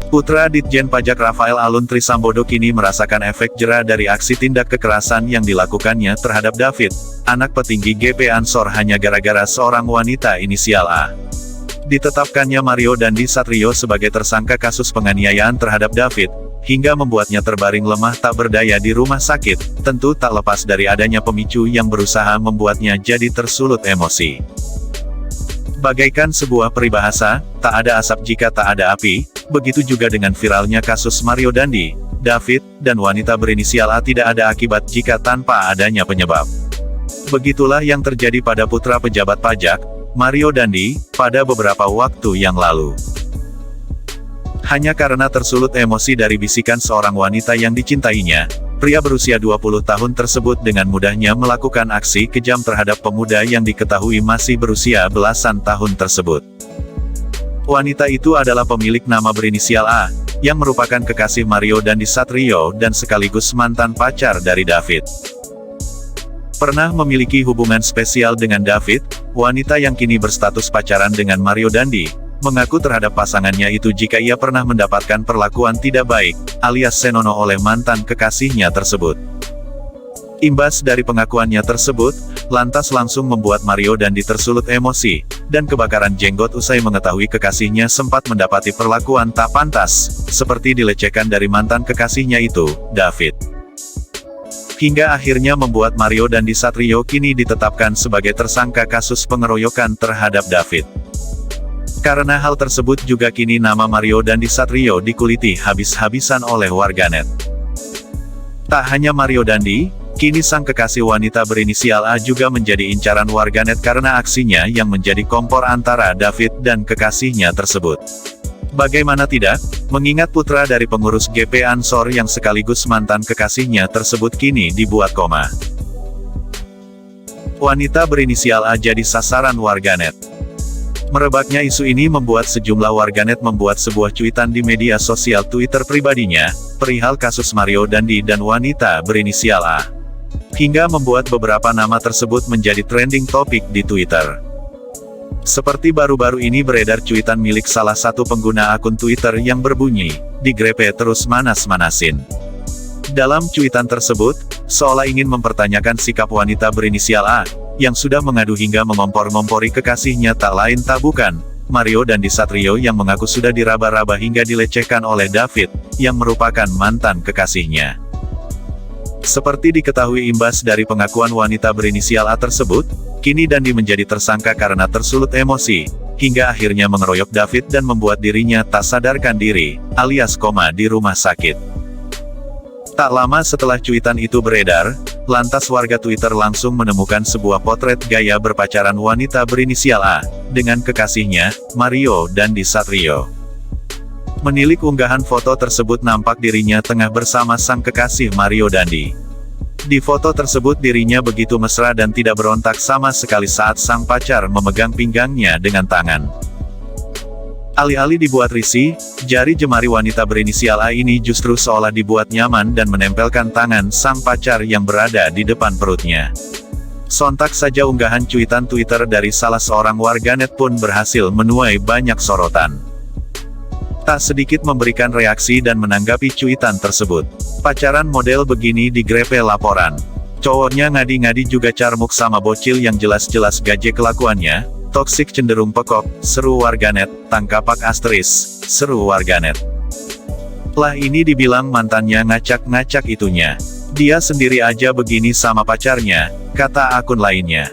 Putra Ditjen Pajak Rafael Alun Trisambodo kini merasakan efek jera dari aksi tindak kekerasan yang dilakukannya terhadap David, anak petinggi GP Ansor hanya gara-gara seorang wanita inisial A. Ditetapkannya Mario Dandi Satrio sebagai tersangka kasus penganiayaan terhadap David, hingga membuatnya terbaring lemah tak berdaya di rumah sakit, tentu tak lepas dari adanya pemicu yang berusaha membuatnya jadi tersulut emosi. Bagaikan sebuah peribahasa, tak ada asap jika tak ada api, begitu juga dengan viralnya kasus Mario Dandi, David, dan wanita berinisial A tidak ada akibat jika tanpa adanya penyebab. Begitulah yang terjadi pada putra pejabat pajak, Mario Dandi, pada beberapa waktu yang lalu. Hanya karena tersulut emosi dari bisikan seorang wanita yang dicintainya, pria berusia 20 tahun tersebut dengan mudahnya melakukan aksi kejam terhadap pemuda yang diketahui masih berusia belasan tahun tersebut. Wanita itu adalah pemilik nama berinisial A, yang merupakan kekasih Mario Dandi Satrio dan sekaligus mantan pacar dari David. Pernah memiliki hubungan spesial dengan David, wanita yang kini berstatus pacaran dengan Mario Dandi, mengaku terhadap pasangannya itu jika ia pernah mendapatkan perlakuan tidak baik, alias senonoh oleh mantan kekasihnya tersebut. Imbas dari pengakuannya tersebut, lantas langsung membuat Mario Dandi tersulut emosi, dan kebakaran jenggot usai mengetahui kekasihnya sempat mendapati perlakuan tak pantas, seperti dilecehkan dari mantan kekasihnya itu, David. Hingga akhirnya membuat Mario Dandi Satrio kini ditetapkan sebagai tersangka kasus pengeroyokan terhadap David. Karena hal tersebut juga kini nama Mario Dandi Satrio dikuliti habis-habisan oleh warganet. Tak hanya Mario Dandi, kini sang kekasih wanita berinisial A juga menjadi incaran warganet karena aksinya yang menjadi kompor antara David dan kekasihnya tersebut. Bagaimana tidak, mengingat putra dari pengurus GP Ansor yang sekaligus mantan kekasihnya tersebut kini dibuat koma. Wanita berinisial A jadi sasaran warganet. Merebaknya isu ini membuat sejumlah warganet membuat sebuah cuitan di media sosial Twitter pribadinya, perihal kasus Mario Dandi dan wanita berinisial A. Hingga membuat beberapa nama tersebut menjadi trending topik di Twitter. Seperti baru-baru ini beredar cuitan milik salah satu pengguna akun Twitter yang berbunyi, "Digrepe terus manas-manasin." Dalam cuitan tersebut, seolah ingin mempertanyakan sikap wanita berinisial A, yang sudah mengadu hingga mengompor-ngompori kekasihnya tak lain tak bukan, Mario Dandi Satrio yang mengaku sudah diraba-raba hingga dilecehkan oleh David, yang merupakan mantan kekasihnya. Seperti diketahui imbas dari pengakuan wanita berinisial A tersebut, kini Dandi menjadi tersangka karena tersulut emosi, hingga akhirnya mengeroyok David dan membuat dirinya tak sadarkan diri, alias koma di rumah sakit. Tak lama setelah cuitan itu beredar, lantas warga Twitter langsung menemukan sebuah potret gaya berpacaran wanita berinisial A, dengan kekasihnya, Mario Dandi Satrio. Menilik unggahan foto tersebut nampak dirinya tengah bersama sang kekasih Mario Dandi. Di foto tersebut dirinya begitu mesra dan tidak berontak sama sekali saat sang pacar memegang pinggangnya dengan tangan. Alih-alih dibuat risih, jari jemari wanita berinisial A ini justru seolah dibuat nyaman dan menempelkan tangan sang pacar yang berada di depan perutnya. Sontak saja unggahan cuitan Twitter dari salah seorang warganet pun berhasil menuai banyak sorotan. Tak sedikit memberikan reaksi dan menanggapi cuitan tersebut. Pacaran model begini digrepe laporan. Cowoknya ngadi-ngadi juga carmuk sama bocil yang jelas-jelas gaje kelakuannya. Toksik cenderung pekok, seru warganet, tangkapak asteris, seru warganet. Lah ini dibilang mantannya ngacak-ngacak itunya. Dia sendiri aja begini sama pacarnya, kata akun lainnya.